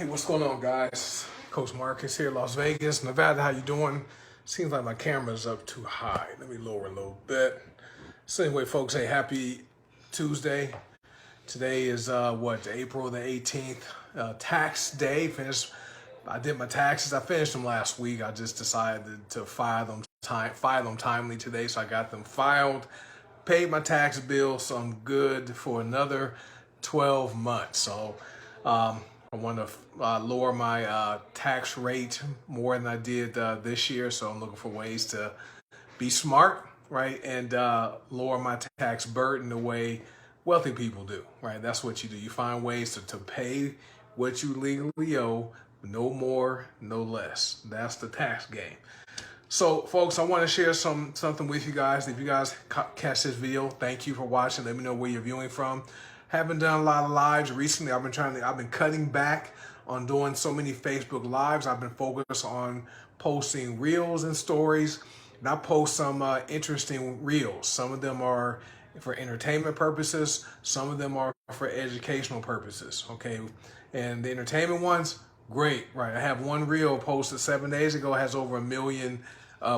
Hey, what's going on, guys? Coach Marcus here, Las Vegas, Nevada. How you doing? Seems like my camera's up too high. Let me lower a little bit. So anyway, folks, hey, happy Tuesday. Today is April the 18th, tax day. I did my taxes. I finished them last week. I just decided to file them timely today, so I got them filed. Paid my tax bill, so I'm good for another 12 months. So I want to lower my tax rate more than I did this year. So I'm looking for ways to be smart, right? And lower my tax burden the way wealthy people do, right? That's what you do. You find ways to pay what you legally owe, no more, no less. That's the tax game. So, folks, I want to share something with you guys. If you guys catch this video, thank you for watching. Let me know where you're viewing from. Haven't done a lot of lives recently. I've been cutting back on doing so many Facebook lives. I've been focused on posting reels and stories. And I post some interesting reels. Some of them are for entertainment purposes. Some of them are for educational purposes. Okay, and the entertainment ones, great, right? I have one reel posted 7 days ago. It has over 1 million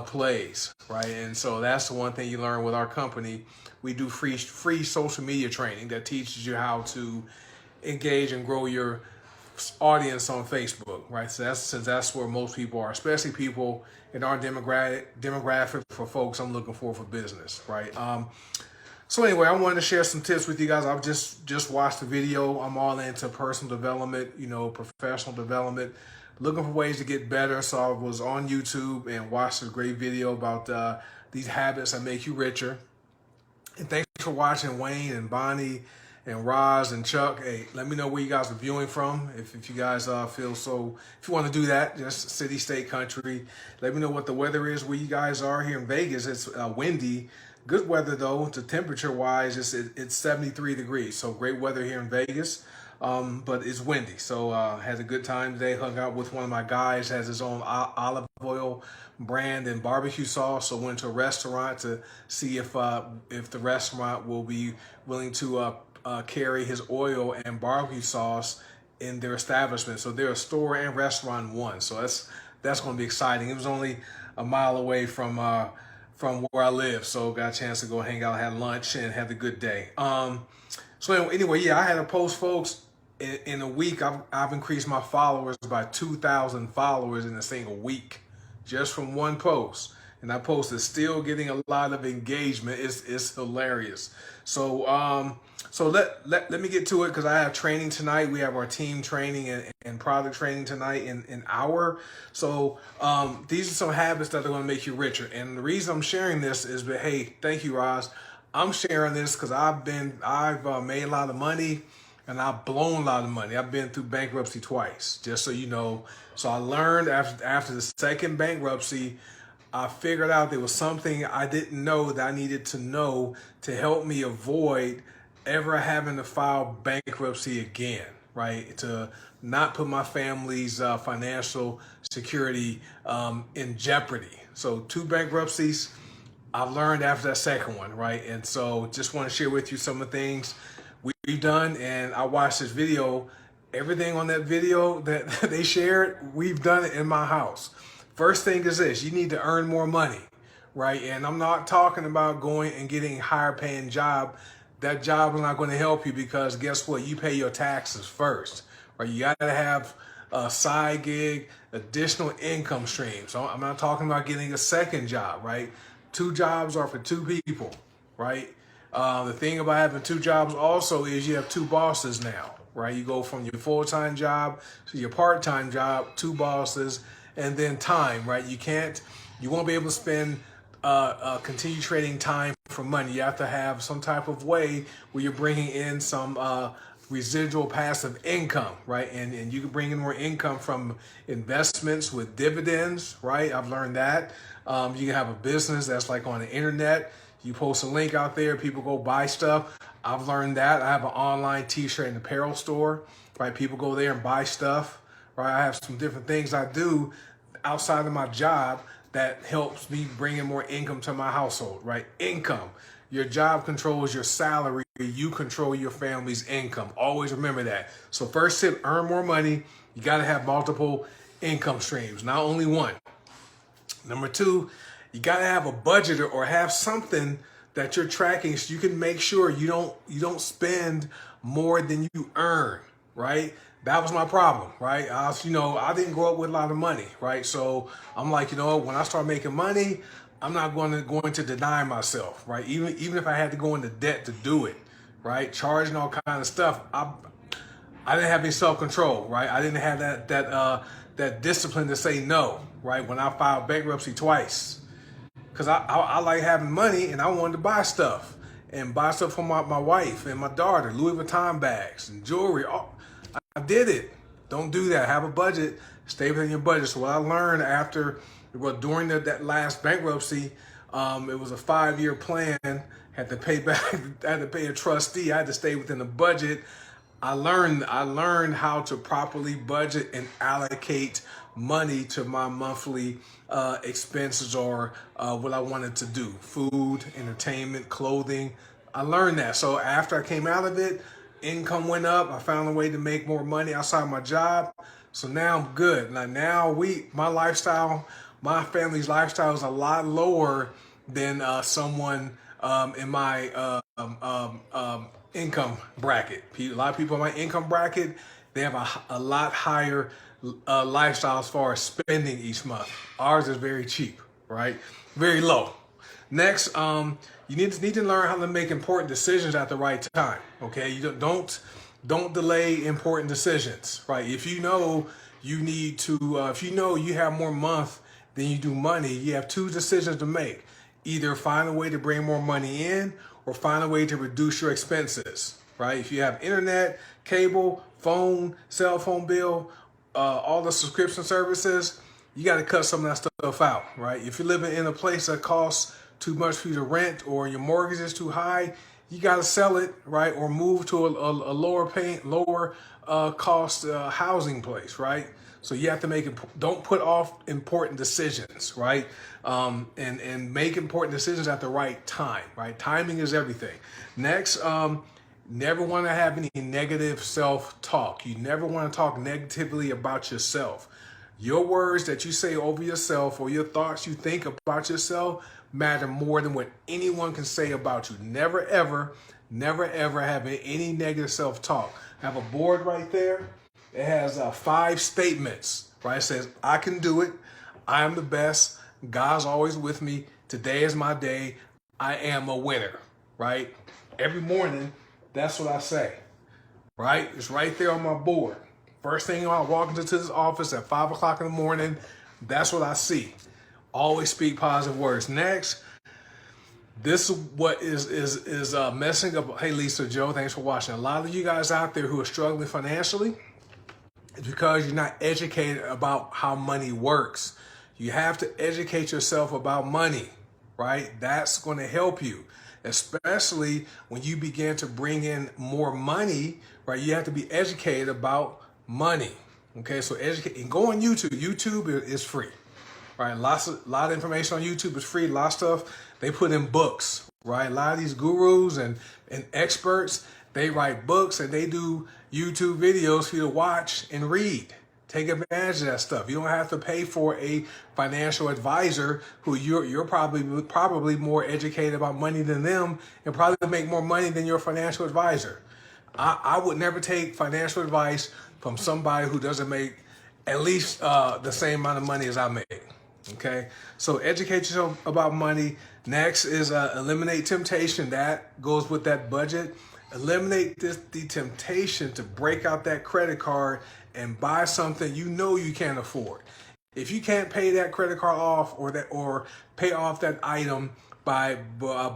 plays, right? And so that's the one thing you learn with our company. We do free social media training that teaches you how to engage and grow your audience on Facebook, right? So that's where most people are, especially people in our demographic for folks I'm looking for business, right? So anyway, I wanted to share some tips with you guys. I've just watched the video. I'm all into personal development, professional development, looking for ways to get better. So I was on YouTube and watched a great video about these habits that make you richer. And thanks for watching, Wayne and Bonnie and Roz and Chuck. Hey, let me know where you guys are viewing from. If you guys feel so, if you want to do that, just city, state, country. Let me know what the weather is where you guys are. Here in Vegas, it's windy. Good weather though. The temperature wise, it's 73 degrees. So great weather here in Vegas. But it's windy. So had a good time today. Hung out with one of my guys. Has his own olive oil brand and barbecue sauce. So went to a restaurant to see if the restaurant will be willing to carry his oil and barbecue sauce in their establishment. So they're a store and restaurant in one. So that's going to be exciting. It was only a mile away from where I live, so got a chance to go hang out, had lunch, and had a good day. So anyway, yeah, I had a post, folks. In a week, I've increased my followers by 2,000 followers in a single week, just from one post. And that post is still getting a lot of engagement. It's hilarious. So so let me get to it, because I have training tonight. We have our team training and product training tonight in an hour. So these are some habits that are going to make you richer. And the reason I'm sharing this is, but hey, thank you, Roz. I'm sharing this because I've made a lot of money. And I've blown a lot of money. I've been through bankruptcy twice, just so you know. So I learned after the second bankruptcy, I figured out there was something I didn't know that I needed to know to help me avoid ever having to file bankruptcy again, right? To not put my family's financial security in jeopardy. So 2 bankruptcies I've learned after that second one, right? And so just want to share with you some of the things we've done. And I watched this video. Everything on that video that they shared, we've done it in my house. First thing is this: you need to earn more money, right? And I'm not talking about going and getting a higher paying job. That job is not going to help you, because guess what? You pay your taxes first, right? You got to have a side gig, additional income stream. So I'm not talking about getting a second job, right? 2 jobs are for 2 people, right? The thing about having 2 jobs also is you have 2 bosses now, right? You go from your full-time job to your part-time job, 2 bosses, and then time, right? You won't be able to spend, continue trading time for money. You have to have some type of way where you're bringing in some residual passive income, right? And you can bring in more income from investments with dividends, right? I've learned that. You can have a business that's like on the internet. You post a link out there, people go buy stuff. I've learned that. I have an online t-shirt and apparel store, right? People go there and buy stuff, right? I have some different things I do outside of my job that helps me bring in more income to my household, right? Income. Your job controls your salary you control your family's income. Always remember that. So first tip, earn more money. You got to have multiple income streams, not only one. Number two, you got to have a budget or have something that you're tracking so you can make sure you don't spend more than you earn, right? That was my problem, right? I didn't grow up with a lot of money, right? So I'm like, when I start making money, I'm not going to deny myself, right? Even if I had to go into debt to do it, right? Charging all kind of stuff. I didn't have any self-control, right? I didn't have that discipline to say no, right? When I filed bankruptcy twice, because I like having money and I wanted to buy stuff for my wife and my daughter, Louis Vuitton bags and jewelry. I did it. Don't do that. Have a budget. Stay within your budget. So what I learned during that last bankruptcy, it was a 5-year plan. Had to pay a trustee. I had to stay within the budget. I learned how to properly budget and allocate money to my monthly expenses or what I wanted to do. Food, entertainment, clothing. I learned that. So after I came out of it, income went up. I found a way to make more money outside my job. So now I'm good. Now my family's lifestyle is a lot lower than someone in my income bracket. A lot of people in my income bracket, they have a lot higher lifestyle as far as spending each month. Ours is very cheap, right? Very low. Next, you need to learn how to make important decisions at the right time. Okay, you don't delay important decisions, right? If you know if you know you have more month than you do money, you have two decisions to make. Either find a way to bring more money in or find a way to reduce your expenses, right? If you have internet, cable, phone, cell phone bill, all the subscription services, you got to cut some of that stuff out, right? If you're living in a place that costs too much for you to rent or your mortgage is too high, you got to sell it, right? Or move to a lower cost housing place, right? So you have to don't put off important decisions, right? And make important decisions at the right time, right? Timing is everything. Next, never want to have any negative self-talk. You never want to talk negatively about yourself. Your words that you say over yourself or your thoughts you think about yourself matter more than what anyone can say about you. Never, ever have any negative self-talk. I have a board right there. It has 5 statements, right? It says, I can do it. I am the best. God's always with me. Today is my day. I am a winner, right? Every morning, that's what I say, right? It's right there on my board. First thing I walk into this office at 5 o'clock in the morning, that's what I see. Always speak positive words. Next, this is what is messing up. Hey, Lisa, Joe, thanks for watching. A lot of you guys out there who are struggling financially, it's because you're not educated about how money works. You have to educate yourself about money, right? That's going to help you, especially when you begin to bring in more money, right? You have to be educated about money. Okay, so educate and go on YouTube. YouTube is free, right? A lot of information on YouTube is free. A lot of stuff they put in books, right? A lot of these gurus and experts, they write books and they do YouTube videos for you to watch and read. Take advantage of that stuff. You don't have to pay for a financial advisor who you're probably more educated about money than them and probably make more money than your financial advisor. I would never take financial advice from somebody who doesn't make at least the same amount of money as I make. Okay, so educate yourself about money. Next is eliminate temptation. That goes with that budget. Eliminate the temptation to break out that credit card and buy something you know you can't afford. If you can't pay that credit card off or pay off that item by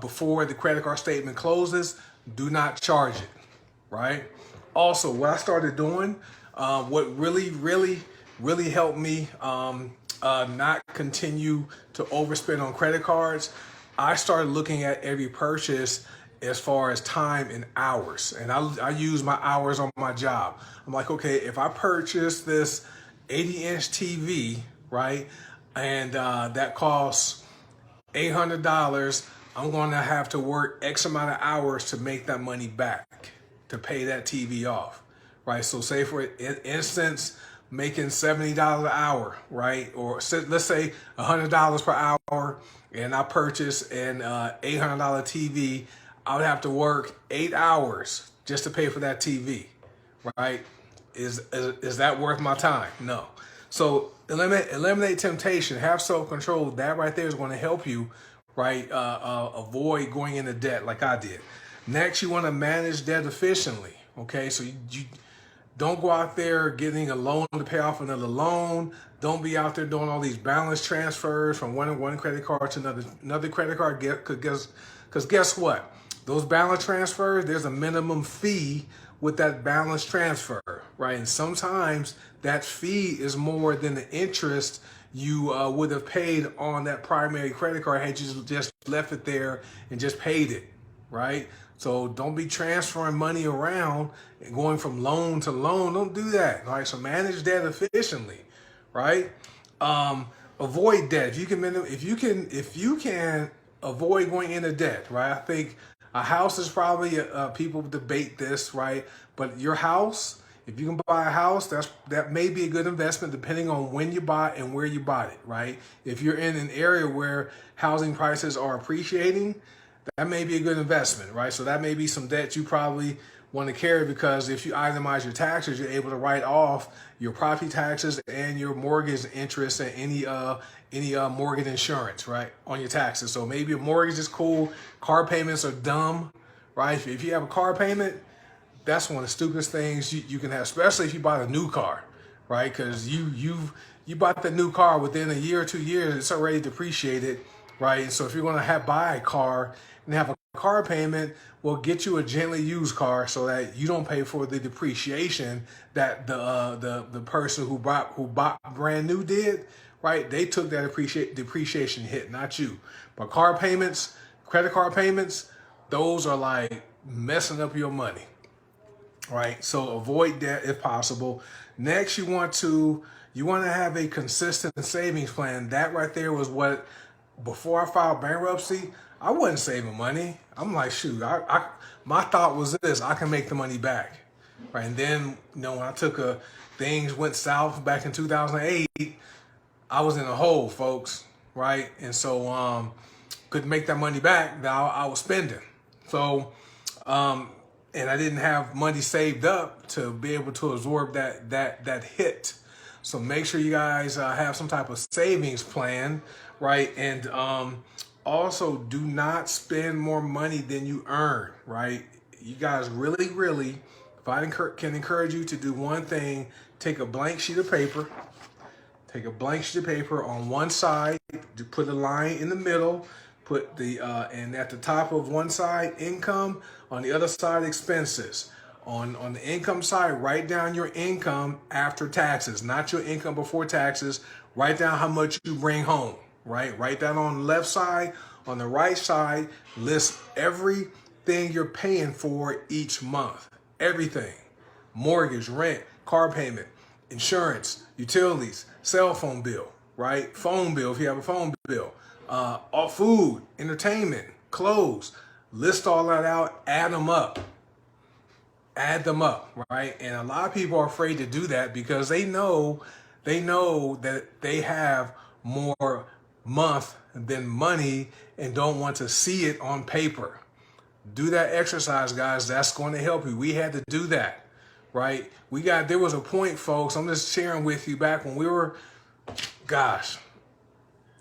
before the credit card statement closes, do not charge it, right? Also, what I started doing, what really helped me not continue to overspend on credit cards, I started looking at every purchase as far as time and hours. And I use my hours on my job. I'm like, okay, if I purchase this 80-inch TV, right, and that costs $800 I'm going to have to work X amount of hours to make that money back, to pay that TV off, right? So say for instance, making $70 an hour, right? Or let's say $100 per hour, and I purchase an $800 TV. I would have to work 8 hours just to pay for that TV, right? Is that worth my time? No. So eliminate temptation, have self-control. That right there is going to help you, right? Avoid going into debt like I did. Next, you want to manage debt efficiently. Okay, so you don't go out there getting a loan to pay off another loan. Don't be out there doing all these balance transfers from one credit card to another credit card. Because guess what? Those balance transfers, there's a minimum fee with that balance transfer, right? And sometimes that fee is more than the interest you would have paid on that primary credit card had you just left it there and just paid it, right? So don't be transferring money around and going from loan to loan. Don't do that, right? So manage debt efficiently, right? Avoid debt. If you can avoid going into debt, right? I think a house is probably people debate this, right? But your house, if you can buy a house, that may be a good investment depending on when you buy it and where you bought it, right? If you're in an area where housing prices are appreciating, that may be a good investment, right? So that may be some debt you probably want to carry, because if you itemize your taxes, you're able to write off your property taxes and your mortgage interest and any mortgage insurance, right, on your taxes. So maybe a mortgage is cool. Car payments are dumb, right? If you have a car payment, that's one of the stupidest things you can have, especially if you buy a new car, right? Because you bought the new car within a year or 2 years, it's already depreciated, right? And so if you're going to buy a car and have a car payment, well, get you a gently used car so that you don't pay for the depreciation that the person who bought brand new did, right? They took that depreciation hit, not you. But car payments, credit card payments, those are like messing up your money, right? So avoid that if possible. Next, you want to have a consistent savings plan. That right there was what, before I filed bankruptcy, I wasn't saving money. I'm like, shoot, my thought was this: I can make the money back, right? And then, when I took things went south back in 2008, I was in a hole, folks, right? And so couldn't make that money back that I was spending. So and I didn't have money saved up to be able to absorb that hit. So make sure you guys have some type of savings plan, right? And also, do not spend more money than you earn, right? You guys really, if I can encourage you to do one thing, take a blank sheet of paper. Take a blank sheet of paper on one side, put a line in the middle, put and at the top of one side, income, on the other side, expenses. On the income side, write down your income after taxes, not your income before taxes. Write down how much you bring home. Right? Write that on the left side. On the right side, list everything you're paying for each month. Everything. Mortgage, rent, car payment, insurance, utilities, cell phone bill, right? Phone bill if you have a phone bill. All food, entertainment, clothes. List all that out, add them up. Add them up, right? And a lot of people are afraid to do that because they know that they have more month than money and don't want to see it on paper. Do that exercise, guys. That's going to help you. We had to do that, right? There was a point, folks, I'm just sharing with you, back when we were, gosh,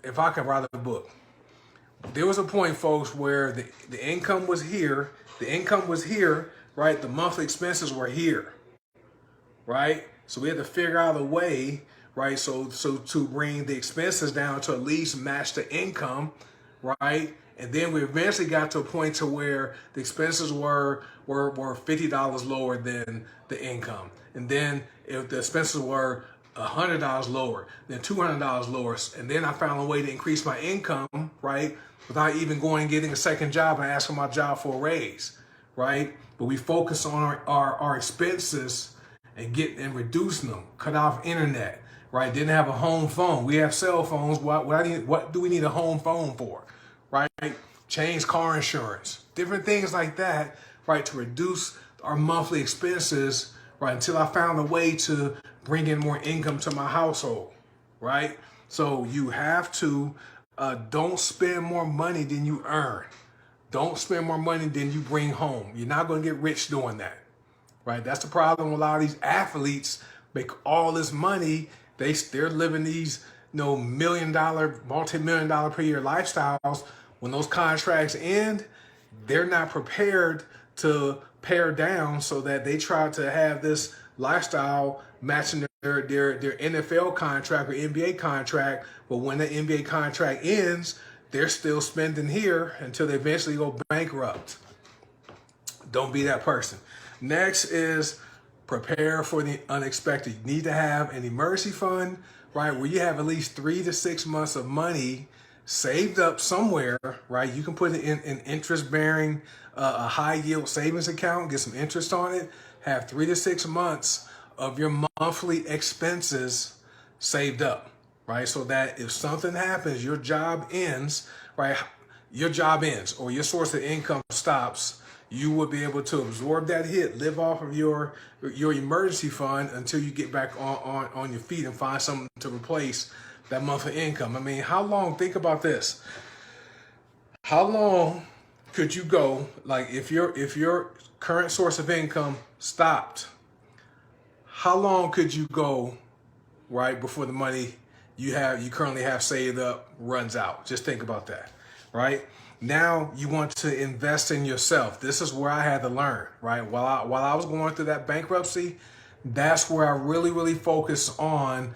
if I could write a book. There was a point, folks, where the income was here. The income was here, right? The monthly expenses were here, right? So we had to figure out a way, right? So to bring the expenses down to at least match the income, right? And then we eventually got to a point to where the expenses were $50 lower than the income. And then if the expenses were $100 lower, then $200 lower. And then I found a way to increase my income, right? Without even going and getting a second job and asking my job for a raise, right? But we focus on our expenses and reducing them, cut off internet, right? Didn't have a home phone. We have cell phones. What do we need a home phone for, right? change car insurance, different things like that, right, to reduce our monthly expenses, right, until I found a way to bring in more income to my household, right? So you have to don't spend more money than you earn. Don't spend more money than you bring home. You're not going to get rich doing that, right? That's the problem with a lot of these athletes. Make all this money. They're living these $1 million, multi-million-dollar per year lifestyles. When those contracts end, they're not prepared to pare down, so that they try to have this lifestyle matching their NFL contract or NBA contract. But when the NBA contract ends, they're still spending here until they eventually go bankrupt. Don't be that person. Next is prepare for the unexpected. You need to have an emergency fund, right, where you have at least 3 to 6 months of money saved up somewhere, right? You can put it in an interest-bearing, a high-yield savings account, get some interest on it, have 3 to 6 months of your monthly expenses saved up, right? So that if something happens, your job ends, right? Your job ends or your source of income stops, you will be able to absorb that hit, live off of your emergency fund until you get back on your feet and find something to replace that monthly income. I mean, how long, think about this. How long could you go, like if your current source of income stopped, how long could you go, right, before the money you currently have saved up runs out? Just think about that, right? Now you want to invest in yourself. This is where I had to learn, right? While I was going through that bankruptcy, that's where I really focused on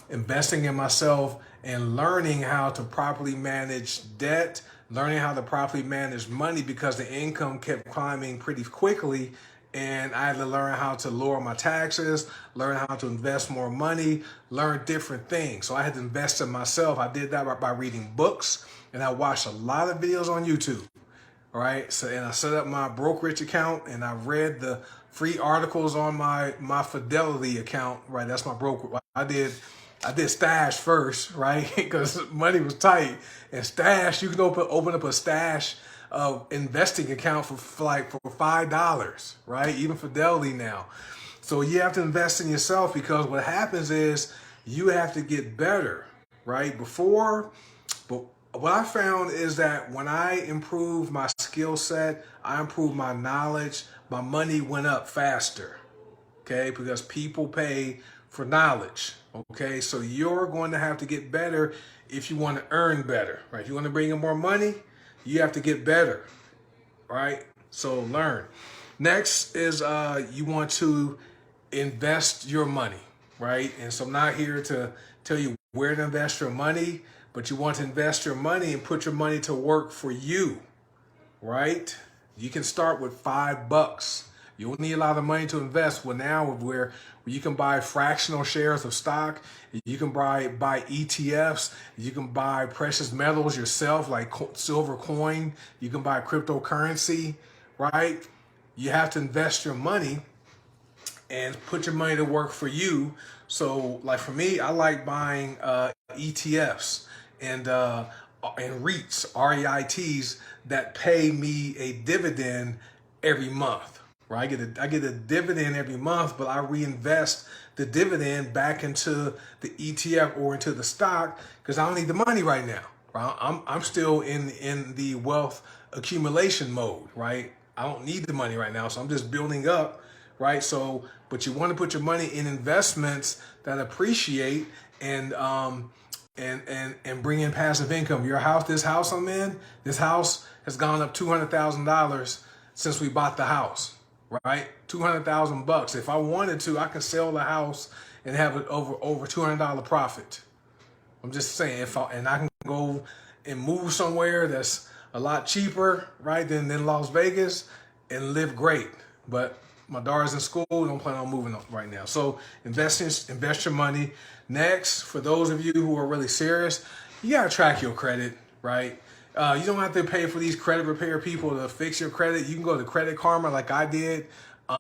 investing in myself and learning how to properly manage debt, learning how to properly manage money, because the income kept climbing pretty quickly. And I had to learn how to lower my taxes, learn how to invest more money, learn different things. So I had to invest in myself. I did that by reading books, and I watched a lot of videos on YouTube. All right. So, and I set up my brokerage account, and I read the free articles on my Fidelity account. Right. That's my broker. I did Stash first, right? Because money was tight. And Stash, you can open up a Stash investing account for $5, right? Even Fidelity now. So you have to invest in yourself, because what happens is you have to get better, right? But what I found is that when I improved my skill set, I improved my knowledge, my money went up faster, okay? Because people pay for knowledge, okay? So you're going to have to get better if you want to earn better, right? If you want to bring in more money, you have to get better, right? So learn. Next is you want to invest your money, right? And so I'm not here to tell you where to invest your money, but you want to invest your money and put your money to work for you, right? You can start with $5. You don't need a lot of money to invest. Well, now where you can buy fractional shares of stock, you can buy ETFs, you can buy precious metals yourself, like silver coin, you can buy cryptocurrency, right? You have to invest your money and put your money to work for you. So, like for me, I like buying ETFs and REITs, REITs, that pay me a dividend every month. Right, I get a dividend every month, but I reinvest the dividend back into the ETF or into the stock, because I don't need the money right now. Right? I'm still in the wealth accumulation mode. Right, I don't need the money right now, so I'm just building up. Right, so but you want to put your money in investments that appreciate and bring in passive income. This house I'm in, this house has gone up $200,000 since we bought the house. Right, $200,000. If I wanted to, I could sell the house and have it over $200 profit. I'm just saying, and I can go and move somewhere that's a lot cheaper, right, than Las Vegas, and live great. But my daughter's in school, don't plan on moving right now. So invest your money. Next, for those of you who are really serious, you gotta track your credit, right? You don't have to pay for these credit repair people to fix your credit. You can go to Credit Karma like I did.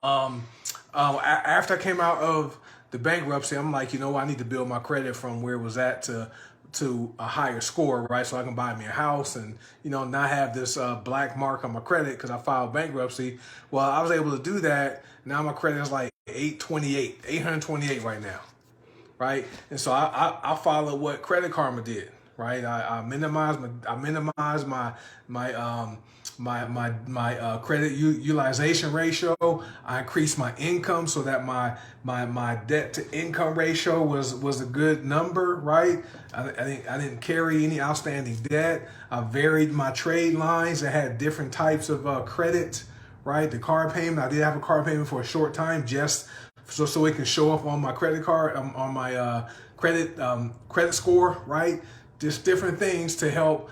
After I came out of the bankruptcy, I'm like, I need to build my credit from where it was at to to a higher score, right? So I can buy me a house and, not have this black mark on my credit because I filed bankruptcy. Well, I was able to do that. Now my credit is like 828 right now, right? And so I follow what Credit Karma did, right? I minimize my credit utilization ratio. I increased my income so that my debt to income ratio was a good number, right? I didn't carry any outstanding debt. I varied my trade lines. I had different types of credit, right? The car payment, I did have a car payment for a short time, just so it can show up on my credit card, on my credit score, right? Just different things to help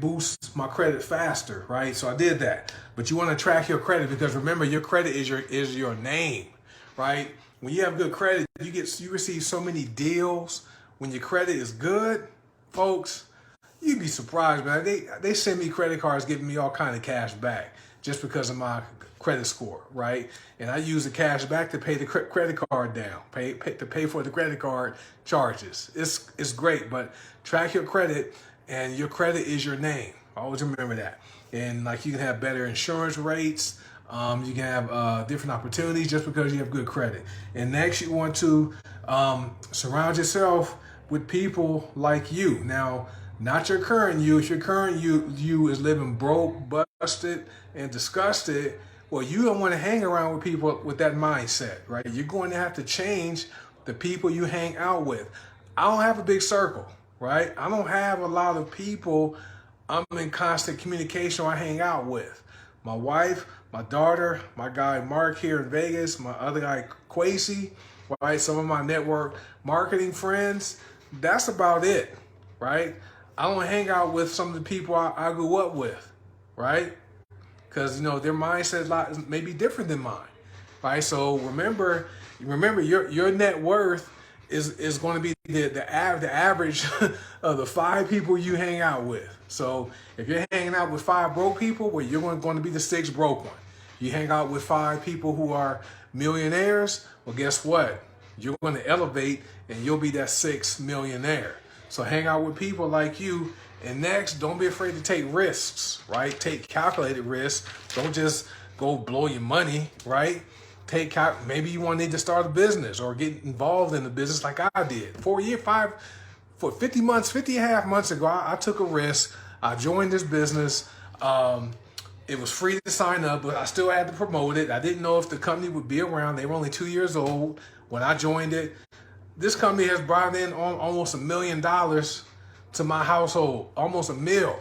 boost my credit faster, right? So I did that. But you want to track your credit, because remember, your credit is your name, right? When you have good credit, you receive so many deals. When your credit is good, folks, you'd be surprised, man. They send me credit cards giving me all kind of cash back just because of my credit score, right? And I use the cash back to pay the credit card down, to pay for the credit card charges. It's great, but track your credit, and your credit is your name. Always remember that. And like, you can have better insurance rates. You can have different opportunities just because you have good credit. And next, you want to surround yourself with people like you. Now, not your current you. If your current you is living broke, busted, and disgusted, well, you don't want to hang around with people with that mindset, right? You're going to have to change the people you hang out with. I don't have a big circle, right? I don't have a lot of people I'm in constant communication or I hang out with. My wife, my daughter, my guy Mark here in Vegas, my other guy Quasi, right? Some of my network marketing friends. That's about it, right? I don't hang out with some of the people I grew up with, right? Because their mindset may be different than mine, right? So remember your net worth is going to be the average of the 5 people you hang out with. So if you're hanging out with 5 broke people, well, you're going to be the 6th broke one. You hang out with 5 people who are millionaires, well, guess what? You're going to elevate and you'll be that 6th millionaire. So hang out with people like you. And next, don't be afraid to take risks, right? Take calculated risks. Don't just go blow your money, right? Maybe you want to need to start a business or get involved in the business like I did. 50 months, 50 and a half months ago, I took a risk. I joined this business. It was free to sign up, but I still had to promote it. I didn't know if the company would be around. They were only 2 years old when I joined it. This company has brought in almost $1 million to my household, almost $1 million,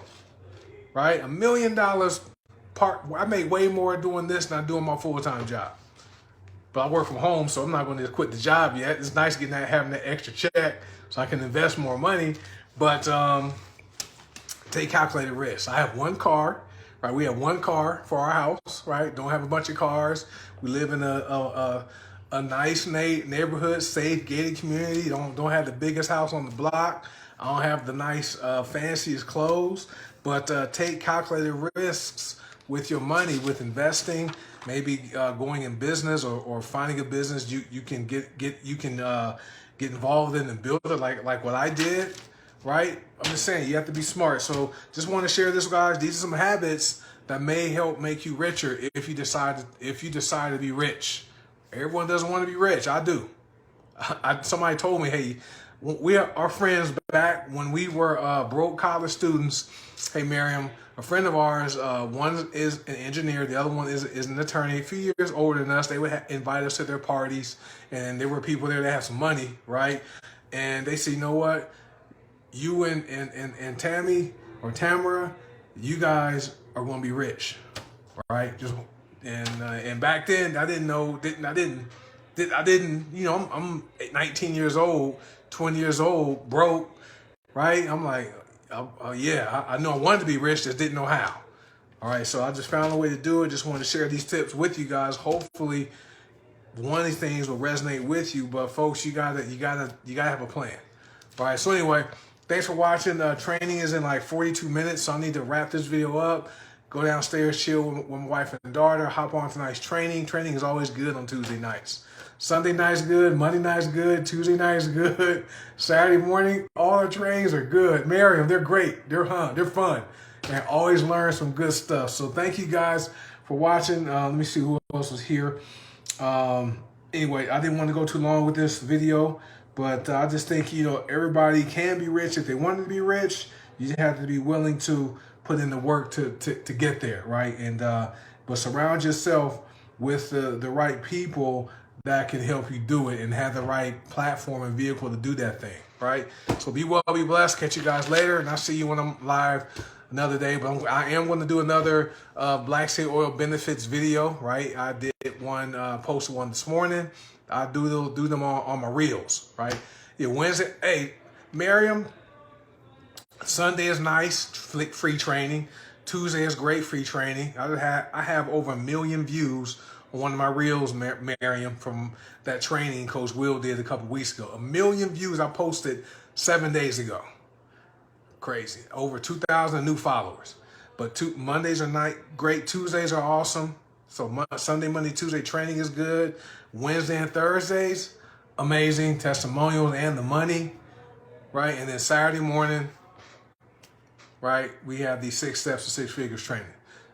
right? $1 million I make way more doing this than I do in my full-time job. But I work from home, so I'm not going to quit the job yet. It's nice having that extra check so I can invest more money. But take calculated risks. I have one car, right? We have one car for our house, right? Don't have a bunch of cars. We live in a nice neighborhood, safe, gated community. Don't have the biggest house on the block. I don't have the nice, fanciest clothes. But take calculated risks with your money, with investing. Maybe going in business or finding a business you can get involved in and build it like what I did, right? I'm just saying, you have to be smart. So just want to share this, guys. These are some habits that may help make you richer if you decide to be rich. Everyone doesn't want to be rich. I do. Somebody told me, hey, we are our friends back when we were broke college students. Hey, Miriam, a friend of ours, one is an engineer, the other one is an attorney, a few years older than us. They would invite us to their parties, and there were people there that had some money, right? And they said, you know what? You and Tammy or Tamara, you guys are going to be rich, right? And back then I didn't know, I'm 19 years old, 20 years old, broke, right? I'm like, yeah, I know I wanted to be rich, just didn't know how. All right, so I just found a way to do it. Just wanted to share these tips with you guys. Hopefully, one of these things will resonate with you. But folks, you gotta have a plan. All right. So anyway, thanks for watching. Training is in like 42 minutes, so I need to wrap this video up. Go downstairs, chill with my wife and daughter. Hop on tonight's training. Training is always good on Tuesday nights. Sunday night's good, Monday night's good, Tuesday night's good, Saturday morning, all our trainings are good. Miriam, they're great. They're fun. And always learn some good stuff. So thank you guys for watching. Let me see who else was here. Anyway, I didn't want to go too long with this video, but I just think, everybody can be rich if they want to be rich. You just have to be willing to put in the work to get there, right? And but surround yourself with the right people that can help you do it and have the right platform and vehicle to do that thing, right? So be well, be blessed. Catch you guys later, and I'll see you when I'm live another day. But I am going to do another black seed oil benefits video, right? I did one, posted one this morning. I do them on my reels, right? Yeah, Wednesday. Hey, Miriam, Sunday is nice, free training. Tuesday is great, free training. I have over 1 million views on one of my reels, Miriam, from that training Coach Will did a couple weeks ago. 1 million views I posted 7 days ago. Crazy. Over 2,000 new followers. But Mondays are great. Tuesdays are awesome. So Sunday, Monday, Tuesday training is good. Wednesday and Thursdays, amazing. Testimonials and the money, right? And then Saturday morning, right, we have these 6 steps to 6 figures training.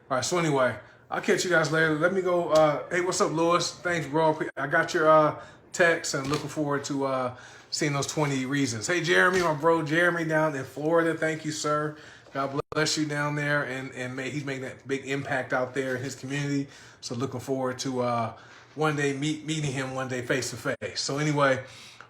All right, so anyway, I'll catch you guys later. Let me go. Hey, what's up, Lewis? Thanks, bro. I got your text and looking forward to seeing those 20 reasons. Hey, Jeremy, my bro, Jeremy down in Florida. Thank you, sir. God bless you down there. And he's making that big impact out there in his community. So looking forward to one day meeting him one day face to face. So anyway,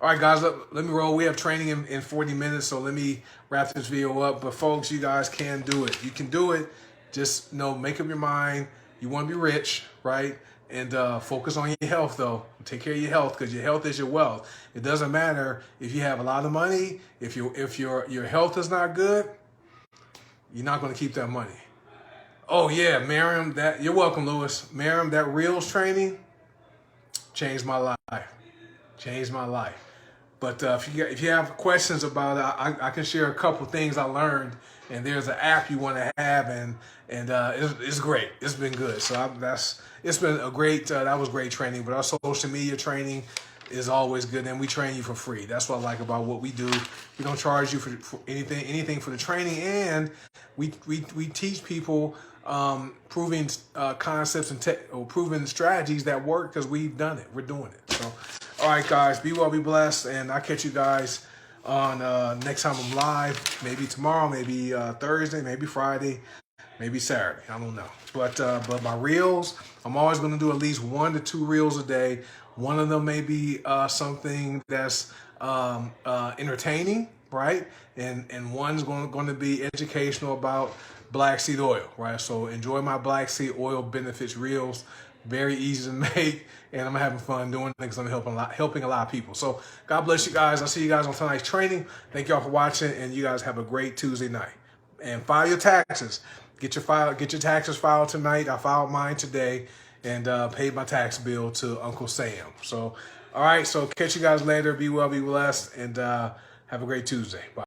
all right, guys, let me roll. We have training in 40 minutes, so let me wrap this video up. But folks, you guys can do it. You can do it. Just make up your mind. You want to be rich, right? And focus on your health, though. Take care of your health, because your health is your wealth. It doesn't matter if you have a lot of money. If your health is not good, you're not going to keep that money. Oh yeah, Miriam, you're welcome, Lewis. Miriam, that Reels training changed my life. Changed my life. But if you have questions about it, I can share a couple things I learned. And there's an app you want to have, and it's great. It's been good. So it's been a great. That was great training. But our social media training is always good, and we train you for free. That's what I like about what we do. We don't charge you for anything for the training, and we teach people proving concepts and proving strategies that work, because we've done it. We're doing it. So, all right, guys, be well, be blessed, and I'll catch you guys on next time I'm live. Maybe tomorrow, maybe Thursday, maybe Friday, maybe Saturday. I don't know. But my reels, I'm always going to do at least 1 to 2 reels a day. One of them may be something that's entertaining, right? And one's going to be educational about black seed oil, right? So enjoy my black seed oil benefits reels. Very easy to make, and I'm having fun doing it because I'm helping a lot of people. So God bless you guys. I'll see you guys on tonight's training. Thank y'all for watching, and you guys have a great Tuesday night. And file your taxes. Get your taxes filed tonight. I filed mine today, and paid my tax bill to Uncle Sam. So, all right. So catch you guys later. Be well, be blessed, and have a great Tuesday. Bye.